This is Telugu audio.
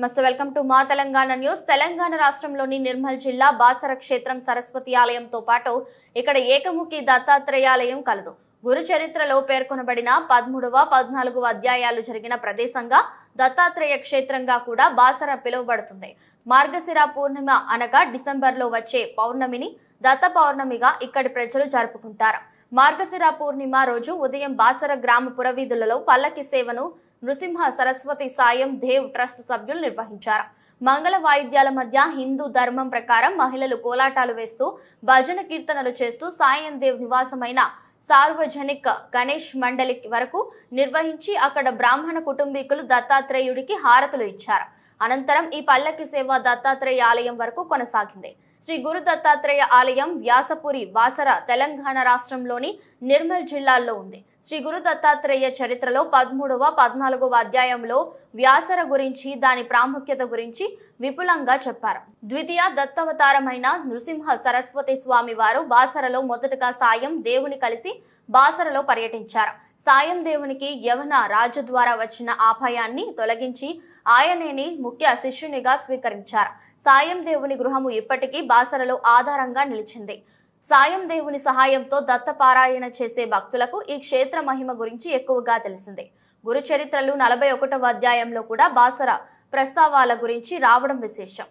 నమస్తే, వెల్కమ్ టు మా తెలంగాణ న్యూస్. తెలంగాణ రాష్ట్రంలోని నిర్మల్ జిల్లా బాసర క్షేత్రం సరస్వతి ఆలయంతో పాటు ఇక్కడ ఏకముఖి దత్తాత్రేయాలయం కలదు. గురు చరిత్రలో పేర్కొనబడిన 13వ, 14వ అధ్యాయాలు జరిగిన ప్రదేశంగా దత్తాత్రేయ క్షేత్రంగా కూడా బాసర పిలువబడుతుంది. మార్గశిర పూర్ణిమ అనగా డిసెంబర్లో వచ్చే పౌర్ణమిని దత్త పౌర్ణమిగా ఇక్కడి ప్రజలు జరుపుకుంటారు. మార్గశిర పూర్ణిమ రోజు ఉదయం బాసర గ్రామ పురవీధులలో పల్లకి సేవను నృసింహ సరస్వతి సాయం దేవ్ ట్రస్ట్ సభ్యులు నిర్వహించారు. మంగళ వాయిద్యాల మధ్య హిందూ ధర్మం ప్రకారం మహిళలు కోలాటాలు వేస్తూ భజన కీర్తనలు చేస్తూ సాయం దేవ్ నివాసమైన సార్వజనిక గణేష్ మండలి వరకు నిర్వహించి అక్కడ బ్రాహ్మణ కుటుంబీకులు దత్తాత్రేయుడికి హారతులు ఇచ్చారు. అనంతరం ఈ పల్లకి సేవ దత్తాత్రేయ ఆలయం వరకు కొనసాగింది. శ్రీ గురు దత్తాత్రేయ ఆలయం వ్యాసపురి, బాసర తెలంగాణ రాష్ట్రంలోని నిర్మల్ జిల్లాల్లో ఉంది. శ్రీ గురు దత్తాత్రేయ చరిత్రలో 13వ, 14వ అధ్యాయంలో వ్యాసర గురించి, దాని ప్రాముఖ్యత గురించి విపులంగా చెప్పారు. ద్వితీయ దత్తావతారమైన నృసింహ సరస్వతి స్వామి వారు బాసరలో మొదటగా సాయం దేవుని కలిసి బాసరలో పర్యటించారు. సాయం దేవునికి యవన రాజు ద్వారా వచ్చిన ఆపాయాన్ని తొలగించి ఆయనేని ముఖ్య శిష్యునిగా స్వీకరించారు. సాయం దేవుని గృహము ఇప్పటికీ బాసరలో ఆధారంగా నిలిచింది. సాయం దేవుని సహాయంతో దత్తపారాయణ చేసే భక్తులకు ఈ క్షేత్ర మహిమ గురించి ఎక్కువగా తెలిసింది. గురు చరిత్రలు 41వ అధ్యాయంలో కూడా బాసర ప్రస్తావాల గురించి రావడం విశేషం.